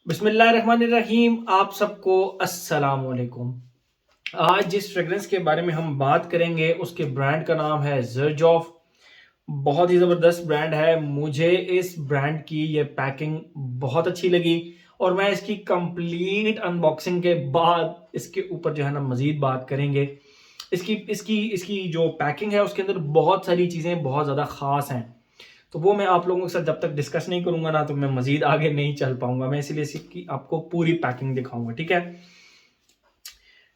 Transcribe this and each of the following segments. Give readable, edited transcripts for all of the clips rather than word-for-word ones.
बिस्मिल्लाहिर्रहमानिर्रहीम। आप सबको अस्सलाम वालेकुम। आज जिस फ्रेग्रेंस के बारे में हम बात करेंगे उसके ब्रांड का नाम है ज़र्जॉफ। बहुत ही ज़बरदस्त ब्रांड है। मुझे इस ब्रांड की ये पैकिंग बहुत अच्छी लगी और मैं इसकी कंप्लीट अनबॉक्सिंग के बाद इसके ऊपर जो है ना मज़ीद बात करेंगे। इसकी इसकी इसकी जो पैकिंग है उसके अंदर बहुत सारी चीज़ें बहुत ज़्यादा ख़ास हैं। तो वो मैं आप लोगों के साथ जब तक डिस्कस नहीं करूंगा ना तो मैं मजीद आगे नहीं चल पाऊंगा। मैं इसीलिए इसकी आपको पूरी पैकिंग दिखाऊंगा, ठीक है।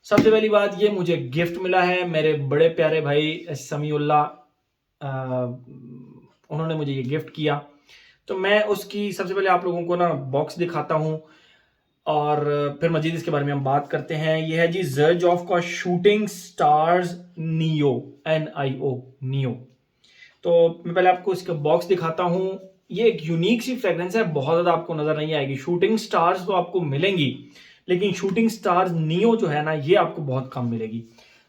सबसे पहली बात, ये मुझे गिफ्ट मिला है मेरे बड़े प्यारे भाई समीउल्लाह, उन्होंने मुझे ये गिफ्ट किया। तो मैं उसकी सबसे पहले आप लोगों को ना बॉक्स दिखाता हूँ और फिर मजीद इसके बारे में हम बात करते हैं। ये है जी ज़र्जॉफ का shooting stars neo, NIO, neo. तो मैं पहले आपको इसका बॉक्स दिखाता हूँ। ये एक यूनिक सी फ्रेग्रेंस है, बहुत ज़्यादा आपको नज़र नहीं आएगी। शूटिंग स्टार्स तो आपको मिलेंगी, लेकिन शूटिंग स्टार्स नियो जो है ना ये आपको बहुत कम मिलेगी।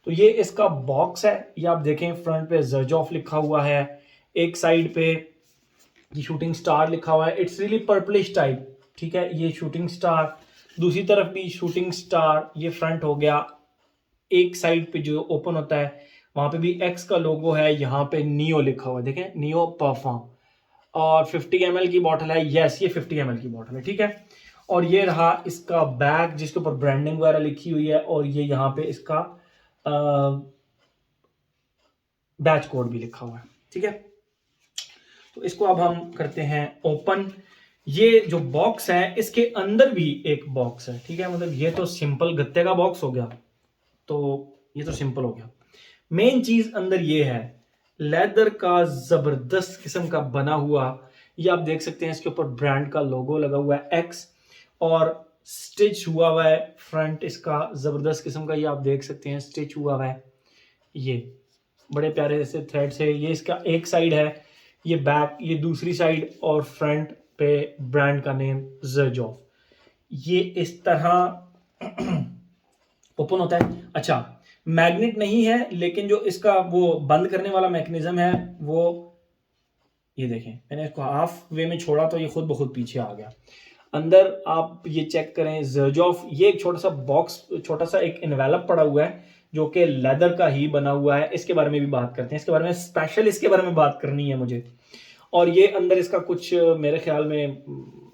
तो ये इसका बॉक्स है, ये आप देखें फ्रंट पे ज़र्जॉफ लिखा हुआ है, एक साइड पे ये शूटिंग स्टार लिखा हुआ है। इट्स रियली पर्पलिश टाइप, ठीक है। ये शूटिंग स्टार, दूसरी तरफ भी शूटिंग स्टार, ये फ्रंट हो गया। एक साइड पे जो ओपन होता है वहां पे भी एक्स का लोगो है, यहाँ पे नियो लिखा हुआ है, देखें नियो परफ्यूम। और 50 ml की बॉटल है, यस ये 50 ml की बॉटल है, ठीक है। और ये रहा इसका बैग जिसके ऊपर ब्रांडिंग वगैरह लिखी हुई है, और ये यहाँ पे इसका बैच कोड भी लिखा हुआ है, ठीक है। तो इसको अब हम करते हैं ओपन। ये जो बॉक्स है इसके अंदर भी एक बॉक्स है, ठीक है। मतलब ये तो सिंपल गत्ते का बॉक्स हो गया, तो ये तो सिंपल हो गया। मेन चीज अंदर ये है, लेदर का जबरदस्त किस्म का बना हुआ, ये आप देख सकते हैं इसके ऊपर ब्रांड का लोगो लगा हुआ है एक्स, और स्टिच हुआ हुआ है फ्रंट इसका जबरदस्त किस्म का, ये आप देख सकते हैं स्टिच हुआ हुआ है। ये बड़े प्यारे से थ्रेड से, ये इसका एक साइड है, ये बैक, ये दूसरी साइड, और फ्रंट पे ब्रांड का नेम ज़र्जॉफ। ये इस तरह ओपन होता है। अच्छा, मैग्नेट नहीं है, लेकिन जो इसका वो बंद करने वाला मैकेनिज्म है वो, ये देखें मैंने इसको हाफ वे में छोड़ा तो ये खुद ब खुद पीछे आ गया। अंदर आप ये चेक करें ज़र्जॉफ, ये एक छोटा सा बॉक्स, छोटा सा एक इन्वेलप पड़ा हुआ है जो कि लेदर का ही बना हुआ है। इसके बारे में भी बात करते हैं, इसके बारे में स्पेशल, इसके बारे में बात करनी है मुझे। और ये अंदर इसका कुछ मेरे ख्याल में,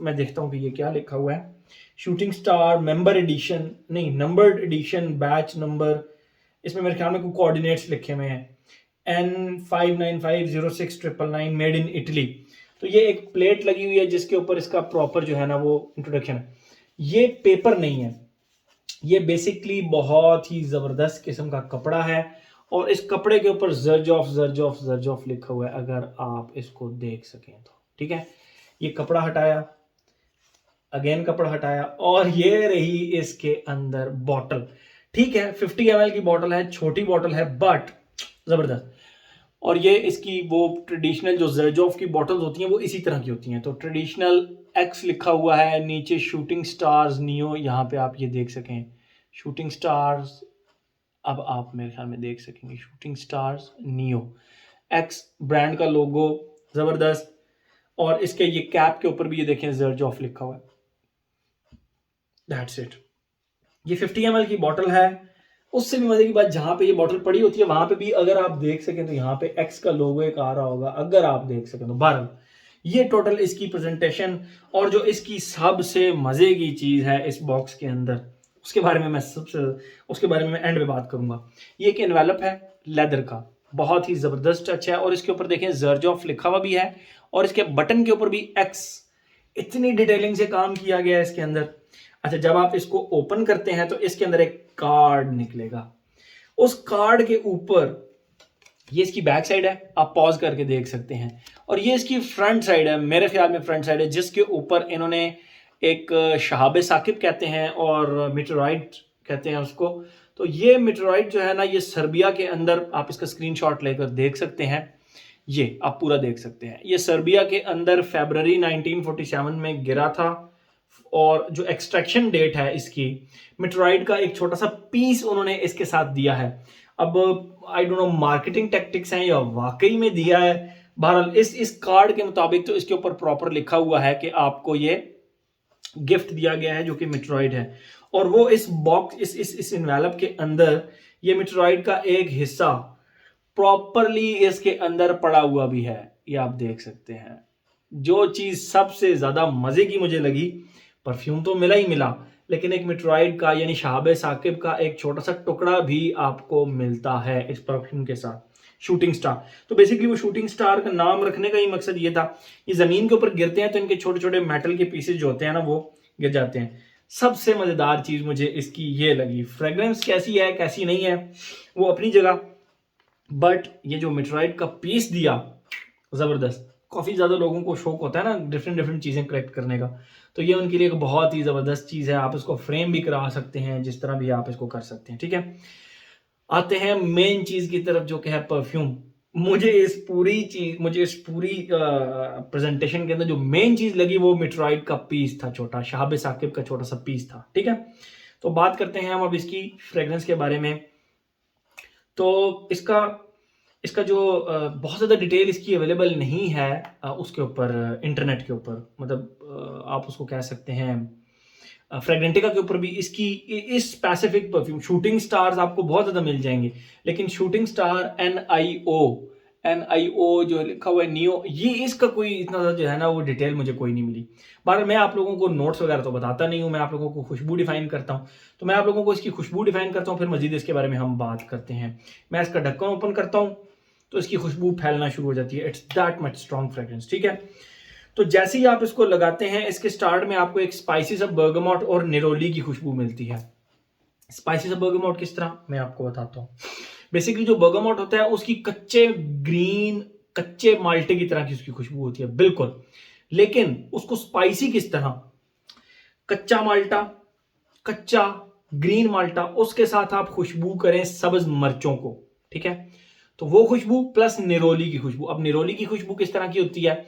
मैं देखता हूँ कि ये क्या लिखा हुआ है। शूटिंग स्टार मेंबर एडिशन, नहीं नंबर्ड एडिशन बैच नंबर, इसमें मेरे ख्याल में कुछ कोऑर्डिनेट्स लिखे हुए हैं, N59506999 मेड इन इटली। तो ये एक प्लेट लगी हुई है जिसके ऊपर इसका प्रॉपर जो है ना वो इंट्रोडक्शन है। ये पेपर नहीं है, ये बेसिकली बहुत ही जबरदस्त किस्म का कपड़ा है, और इस कपड़े के ऊपर ज़र्जॉफ ज़र्जॉफ ज़र्जॉफ लिखा हुआ है, अगर आप इसको देख सकें तो, ठीक है। ये कपड़ा हटाया, अगेन कपड़ा हटाया, और ये रही इसके अंदर बॉटल, ठीक है। 50 ml की बॉटल है, छोटी बॉटल है, बट जबरदस्त। और ये इसकी वो ट्रेडिशनल जो ज़र्जॉफ की बॉटल्स होती हैं वो इसी तरह की होती हैं। तो ट्रेडिशनल एक्स लिखा हुआ है, नीचे शूटिंग स्टार्स नियो, यहाँ पे आप ये देख सकें शूटिंग स्टार्स, अब आप मेरे ख्याल में देख सकेंगे shooting stars neo, x brand का लोगो जबरदस्त। और इसके ये कैप के ऊपर भी ये देखें ज़र्जॉफ लिखा हुआ है। That's it. ये 50 ml की बॉटल है। उससे भी मजे की बात, जहां पे ये बॉटल पड़ी होती है वहां पे भी अगर आप देख सकें तो यहाँ पे एक्स का लोगो एक आ रहा होगा, अगर आप देख सकें तो। 12 ये टोटल इसकी प्रेजेंटेशन, और जो इसकी सबसे मजे की चीज है इस बॉक्स के अंदर, उसके बारे में मैं उसके बारे में मैं एंड में बात करूंगा। ये एक एनवेलप है लेदर का, बहुत ही जबरदस्त टच है, और इसके ऊपर देखें ज़र्जॉफ लिखा हुआ भी है, और इसके बटन के ऊपर भी एक्स। इतनी डिटेलिंग से काम किया गया है इसके अंदर। अच्छा, जब आप इसको ओपन करते हैं तो इसके अंदर एक कार्ड निकलेगा। उस कार्ड के ऊपर, ये इसकी बैक साइड है, आप पॉज करके देख सकते हैं, और ये इसकी फ्रंट साइड है, मेरे ख्याल में फ्रंट साइड है, जिसके ऊपर इन्होंने एक शहाब साकिब कहते हैं और मीटराइट कहते हैं उसको। तो ये मीटराइट जो है ना, ये सर्बिया के अंदर, आप इसका स्क्रीनशॉट लेकर देख सकते हैं, ये आप पूरा देख सकते हैं। ये सर्बिया के अंदर फरवरी 1947 में गिरा था, और जो एक्सट्रैक्शन डेट है इसकी, मिटराइड का एक छोटा सा पीस उन्होंने इसके साथ दिया है। अब I don't know marketing tactics हैं या वाकई में दिया है, बहरहाल इस कार्ड के मुताबिक तो इसके ऊपर प्रॉपर लिखा हुआ है कि आपको ये गिफ्ट दिया गया है जो कि मेट्रॉइड है, और वो इस बॉक्स इस इन्वेलप के अंदर ये मेट्रॉइड का एक हिस्सा प्रॉपरली इसके अंदर पड़ा हुआ भी है, ये आप देख सकते हैं। जो चीज सबसे ज्यादा मजे की मुझे लगी, परफ्यूम तो मिला ही मिला, लेकिन एक मेट्रॉइड का यानी शहाब साकिब का एक छोटा सा टुकड़ा भी आपको मिलता है इस परफ्यूम के साथ, शूटिंग स्टार। तो बेसिकली वो शूटिंग स्टार का नाम रखने का ही मकसद ये था, ये जमीन के ऊपर गिरते हैं तो इनके छोटे छोटे मेटल के पीसेज जो होते हैं ना वो गिर जाते हैं। सबसे मजेदार चीज मुझे इसकी ये लगी, फ्रेग्रेंस कैसी है कैसी नहीं है वो अपनी जगह, बट ये जो मेट्रॉइड का पीस दिया जबरदस्त। काफी ज्यादा लोगों को शौक होता है ना डिफरेंट डिफरेंट चीजें कलेक्ट करने का, तो ये उनके लिए एक बहुत ही जबरदस्त चीज है। आप इसको फ्रेम भी करा सकते हैं, जिस तरह भी आप इसको कर सकते हैं, ठीक है। आते हैं मेन चीज की तरफ जो कि है परफ्यूम। मुझे इस पूरी प्रेजेंटेशन के अंदर जो मेन चीज लगी वो मेट्रॉइड का पीस था, छोटा शहाब साकिब का छोटा सा पीस था, ठीक है। तो बात करते हैं हम अब इसकी फ्रेग्रेंस के बारे में। तो इसका इसका जो बहुत ज़्यादा डिटेल इसकी अवेलेबल नहीं है उसके ऊपर, इंटरनेट के ऊपर, मतलब आप उसको कह सकते हैं फ्रेगनेंटिका के ऊपर भी इसकी इस स्पेसिफिक परफ्यूम शूटिंग स्टार्स आपको बहुत ज़्यादा मिल जाएंगे, लेकिन शूटिंग स्टार NIO जो लिखा हुआ है नियो, ये इसका कोई इतना ज़्यादा जो है ना वो डिटेल मुझे कोई नहीं मिली। बार मैं आप लोगों को नोट्स वगैरह तो बताता नहीं हूँ, मैं आप लोगों को खुशबू डिफाइन करता हूँ, तो मैं आप लोगों को इसकी खुशबू डिफाइन करता हूँ, फिर मजीद इसके बारे में हम बात करते हैं। मैं इसका ढक्कन ओपन करता हूँ तो इसकी खुशबू फैलना शुरू हो जाती है, it's that much strong fragrance, ठीक है। तो जैसे ही आप इसको लगाते हैं, इसके स्टार्ट में आपको एक स्पाइसी सा बर्गमॉट और निरोली की खुशबू मिलती है। स्पाइसी सा बर्गमॉट किस तरह, मैं आपको बताता हूँ। बेसिकली जो बर्गमॉट होता है उसकी कच्चे माल्टे की तरह की उसकी खुशबू होती है बिल्कुल, लेकिन उसको स्पाइसी किस तरह, कच्चा माल्टा, कच्चा ग्रीन माल्टा, उसके साथ आप खुशबू करें सब्ज मिर्चों को, ठीक है, तो वो खुशबू प्लस निरोली की खुशबू। अब निरोली की खुशबू किस तरह की होती है,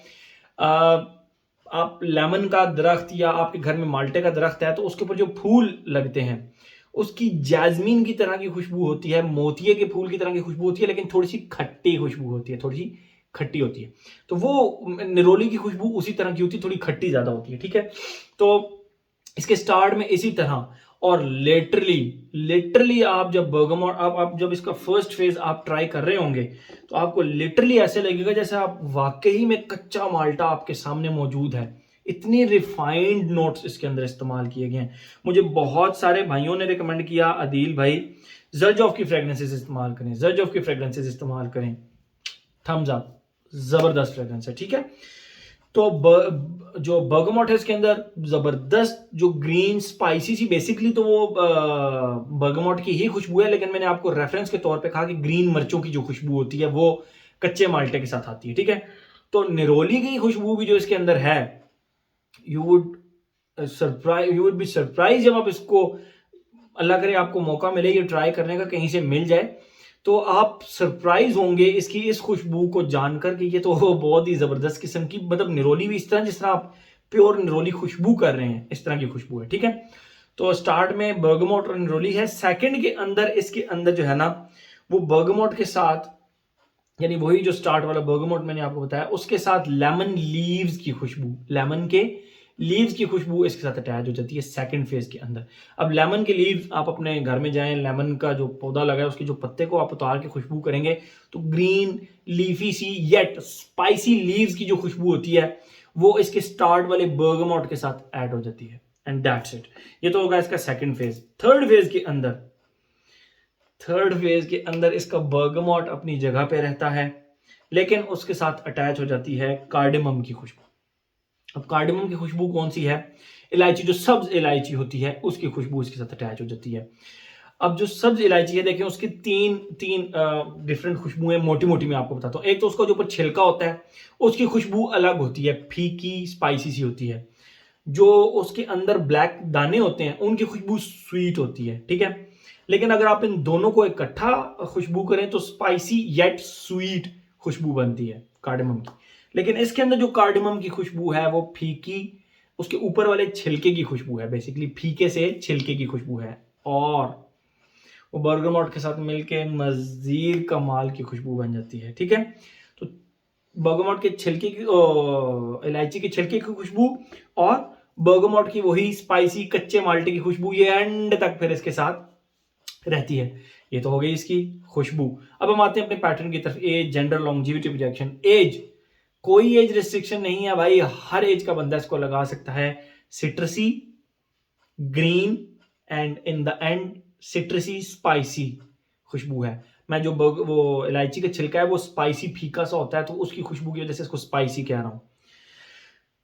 आप लेमन का दरख्त या आपके घर में माल्टे का दरख्त है तो उसके ऊपर जो फूल लगते हैं उसकी जैस्मीन की तरह की खुशबू होती है, मोतिये के फूल की तरह की खुशबू होती है, लेकिन थोड़ी सी खट्टी खुशबू होती है, थोड़ी सी खट्टी होती है। तो वो निरोली की खुशबू उसी तरह की होती है, थोड़ी खट्टी ज्यादा होती है, ठीक है। तो इसके स्टार्ट में इसी तरह, और लिटरली आप जब बर्गमॉट आप जब इसका फर्स्ट फेज आप ट्राई कर रहे होंगे तो आपको लिटरली ऐसे लगेगा जैसे आप वाकई में कच्चा माल्टा आपके सामने मौजूद है। इतनी रिफाइंड नोट्स इसके अंदर इस्तेमाल किए गए हैं। मुझे बहुत सारे भाइयों ने रिकमेंड किया, अदील भाई जर्जॉफ की फ्रेग्रेंसेस इस्तेमाल करें, जर्जॉफ की फ्रेग्रेंसेस इस्तेमाल करें, थम्स अप, जबरदस्त फ्रेग्रेंस है, ठीक है। तो जो बर्गमॉट है इसके अंदर जबरदस्त जो ग्रीन स्पाइसी सी, बेसिकली तो वो बर्गमॉट की ही खुशबू है, लेकिन मैंने आपको रेफरेंस के तौर पे कहा कि ग्रीन मिर्चों की जो खुशबू होती है वो कच्चे माल्टे के साथ आती है, ठीक है। तो निरोली की खुशबू भी जो इसके अंदर है, यू वुड बी सरप्राइज जब आप इसको, अल्लाह करे आपको मौका मिले ये ट्राई करने का, कहीं से मिल जाए तो आप सरप्राइज होंगे इसकी इस खुशबू को जानकर कि ये तो बहुत ही जबरदस्त किस्म की, मतलब निरोली भी इस तरह जिस तरह आप प्योर निरोली खुशबू कर रहे हैं इस तरह की खुशबू है, ठीक है। तो स्टार्ट में बर्गमोट और निरोली है, सेकंड के अंदर इसके अंदर जो है ना वो बर्गमोट के साथ, यानी वही जो स्टार्ट वाला बर्गमोट मैंने आपको बताया उसके साथ लेमन लीव्स की खुशबू, लेमन के लीव्स की खुशबू इसके साथ अटैच हो जाती है सेकंड फेज के अंदर। अब लेमन के लीव्स आप अपने घर में जाएं, लेमन का जो पौधा लगा है उसके जो पत्ते को आप उतार के खुशबू करेंगे तो ग्रीन लीफी सी येट स्पाइसी लीव्स की जो खुशबू होती है वो इसके स्टार्ट वाले बर्गमोट के साथ ऐड हो जाती है, एंड दैट्स इट। ये तो होगा इसका सेकंड फेज। थर्ड फेज के अंदर इसका बर्गमोट अपनी जगह पे रहता है, लेकिन उसके साथ अटैच हो जाती है कार्डेमम की खुशबू। अब कार्डेमम की खुशबू कौन सी है, इलायची, जो सब्ज इलायची होती है उसकी खुशबू इसके साथ अटैच हो जाती है। अब जो सब्ज इलायची है देखें उसकी तीन तीन डिफरेंट खुशबुएं मोटी मोटी मैं आपको बताता हूँ। एक तो उसका जो ऊपर छिलका होता है उसकी खुशबू अलग होती है, फीकी स्पाइसी सी होती है। जो उसके अंदर ब्लैक दाने होते हैं उनकी खुशबू स्वीट होती है, ठीक है। लेकिन अगर आप इन दोनों को इकट्ठा खुशबू करें तो स्पाइसी येट स्वीट खुशबू बनती है कार्डेमम की। लेकिन इसके अंदर जो कार्डेमम की खुशबू है वो फीकी, उसके ऊपर वाले छिलके की खुशबू है, बेसिकली फीके से छिलके की खुशबू है, और वो बर्गमॉट के साथ मिलके मजीद कमाल की खुशबू बन जाती है, ठीक है। तो बर्गमॉट के छिलके की इलायची के छिलके की खुशबू और बर्गमोट की वही स्पाइसी कच्चे माल्टे की खुशबू ये एंड तक फिर इसके साथ रहती है। ये तो हो गई इसकी खुशबू। अब हम आते हैं अपने पैटर्न की तरफ। Age, gender, longevity, projection. Age, कोई एज रिस्ट्रिक्शन नहीं है भाई, हर एज का बंदा इसको लगा सकता है। Citrusy, green and in the end citrusy spicy खुशबू है। मैं जो वो इलायची का छिलका है वो स्पाइसी फीका सा होता है, तो उसकी खुशबू की वजह से इसको स्पाइसी कह रहा हूं।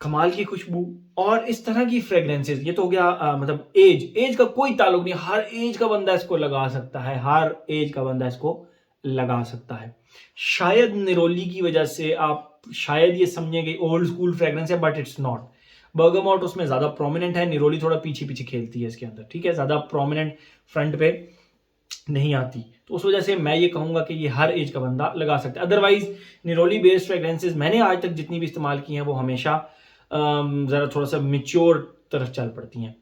कमाल की खुशबू और इस तरह की फ्रेग्रेंसेस। ये तो हो गया मतलब एज का कोई ताल्लुक नहीं, हर एज का बंदा इसको लगा सकता है, हर एज का बंदा इसको लगा सकता है। शायद निरोली की वजह से आप शायद ये समझेंगे ओल्ड स्कूल फ्रेग्रेंस है, बट इट्स नॉट। बर्गमॉट उसमें ज्यादा प्रोमिनेंट है, निरोली थोड़ा पीछे पीछे खेलती है इसके अंदर, ठीक है, ज्यादा प्रोमिनेंट फ्रंट पे नहीं आती। तो उस वजह से मैं ये कहूंगा कि ये हर एज का बंदा लगा सकता है। अदरवाइज निरोली बेस्ड फ्रेग्रेंसेस मैंने आज तक जितनी भी इस्तेमाल की हैं वो हमेशा जरा थोड़ा सा मिच्योर तरफ चल पड़ती हैं,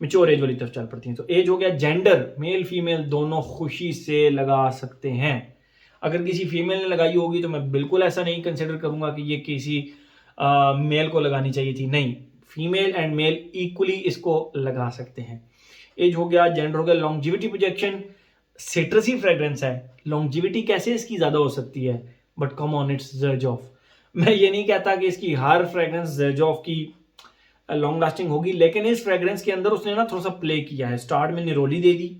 मिच्योर एज वाली तरफ चल पड़ती हैं। तो एज हो गया। जेंडर, मेल फीमेल दोनों खुशी से लगा सकते हैं। अगर किसी फीमेल ने लगाई होगी तो मैं बिल्कुल ऐसा नहीं कंसिडर करूंगा कि ये किसी मेल को लगानी चाहिए थी, नहीं, फीमेल एंड मेल इक्वली इसको लगा सकते हैं। एज हो गया। जेंडर हो गया। लॉन्जिविटी, प्रोजेक्शन, सिट्रसी फ्रेग्रेंस है, लॉन्जिविटी कैसे इसकी ज्यादा हो सकती है, बट कम ऑन इट्स ज़र्जॉफ। मैं ये नहीं कहता कि इसकी हर फ्रेग्रेंस ज़र्जॉफ की लॉन्ग लास्टिंग होगी, लेकिन इस फ्रेग्रेंस के अंदर उसने ना थोड़ा सा प्ले किया है। स्टार्ट में निरोली दे दी,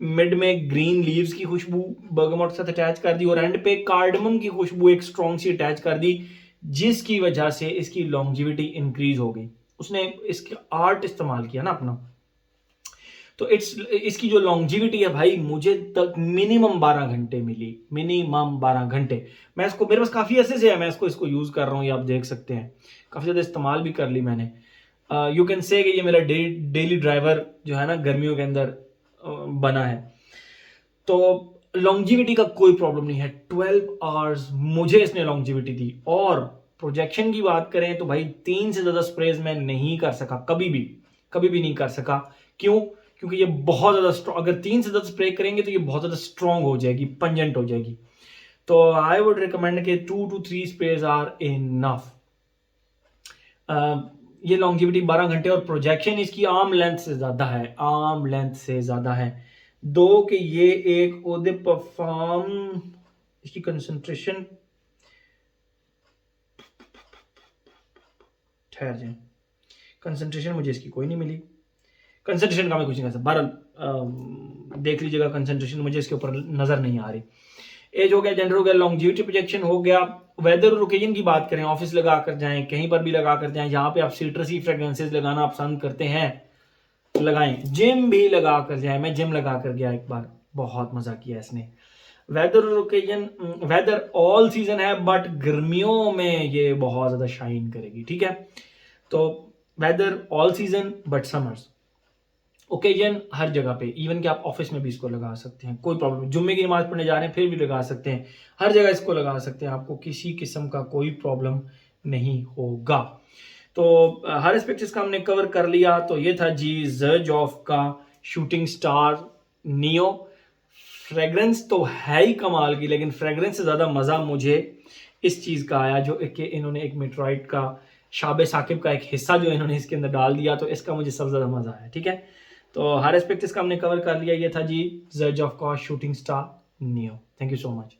मिड में ग्रीन लीव्स की खुशबू बर्गमोट के साथ अटैच कर दी, और एंड पे कार्डमम की खुशबू एक स्ट्रॉन्ग सी अटैच कर दी, जिसकी वजह से इसकी लॉन्जिविटी इंक्रीज हो गई। उसने इसका आर्ट इस्तेमाल किया ना अपना। तो इसकी जो लॉन्जिविटी है भाई, मुझे तक मिनिमम 12 घंटे मिली, मिनिमम 12 घंटे। मैं इसको, मेरे पास काफी ऐसे से है, मैं इसको यूज कर रहा हूँ, ये आप देख सकते हैं, काफी ज्यादा इस्तेमाल भी कर ली मैंने। यू कैन से कि ये मेरा डेली ड्राइवर जो है ना गर्मियों के अंदर बना है। तो लॉन्जिविटी का कोई प्रॉब्लम नहीं है, 12 आवर्स मुझे इसने लॉन्जिविटी दी। और प्रोजेक्शन की बात करें तो भाई 3 से ज्यादा स्प्रेज मैं नहीं कर सका, कभी भी नहीं कर सका। क्यों? क्योंकि ये बहुत ज्यादा स्ट्रॉन्ग, अगर 3 से ज्यादा स्प्रे करेंगे तो ये बहुत ज्यादा स्ट्रॉन्ग हो जाएगी, पंजेंट हो जाएगी। तो आई वुड रिकमेंड के 2 to 3 स्प्रेज आर इनफ। ये लॉन्जिविटी 12 घंटे, और प्रोजेक्शन इसकी आर्म लेंथ से ज्यादा है, आर्म लेंथ से ज्यादा है। दो कि ये एक ओदे परफॉर्म, इसकी कंसंट्रेशन, ठहर जाए, कंसंट्रेशन मुझे इसकी कोई नहीं मिली। कंसंट्रेशन का मैं कुछ नहीं कर सकता, बहरहाल देख लीजिएगा, कंसंट्रेशन मुझे इसके ऊपर नजर नहीं आ रही। एज हो गया। जेंडर हो गया। लॉन्जिविटी, प्रोजेक्शन हो गया। वेदर और ओकेजन की बात करें, ऑफिस लगा कर जाएं, कहीं पर भी लगा कर जाएं, जहां पे आप सिट्रसी फ्रेग्रेंसेस लगाना पसंद करते हैं लगाएं। जिम भी लगा कर जाए, मैं जिम लगा कर गया एक बार, बहुत मजा किया इसने। वेदर और ओकेजन, वेदर ऑल सीजन है, बट गर्मियों में ये बहुत ज्यादा शाइन करेगी, ठीक है। तो weather all season but summers. Occasion हर जगह पे, इवन कि आप ऑफिस में भी इसको लगा सकते हैं, कोई प्रॉब्लम नहीं। जुम्मे की नमाज पढ़ने जा रहे हैं फिर भी लगा सकते हैं, हर जगह इसको लगा सकते हैं, आपको किसी किस्म का कोई प्रॉब्लम नहीं होगा। तो हर एस्पेक्ट इसका हमने कवर कर लिया। तो ये था जी ज़र्जॉफ का शूटिंग स्टार नियो। फ्रेग्रेंस तो है ही कमाल की, लेकिन फ्रेग्रेंस से ज़्यादा मज़ा मुझे इस चीज़ का आया जो कि इन्होंने एक मेट्रॉइड का, शाबे साकिब का एक हिस्सा जो इन्होंने इसके अंदर डाल दिया, तो इसका मुझे सबसे ज़्यादा मज़ा आया, ठीक है। तो हर एस्पेक्ट इसका हमने कवर कर लिया। ये था जी ज़र्जॉफ का shooting star neo. Thank you so much.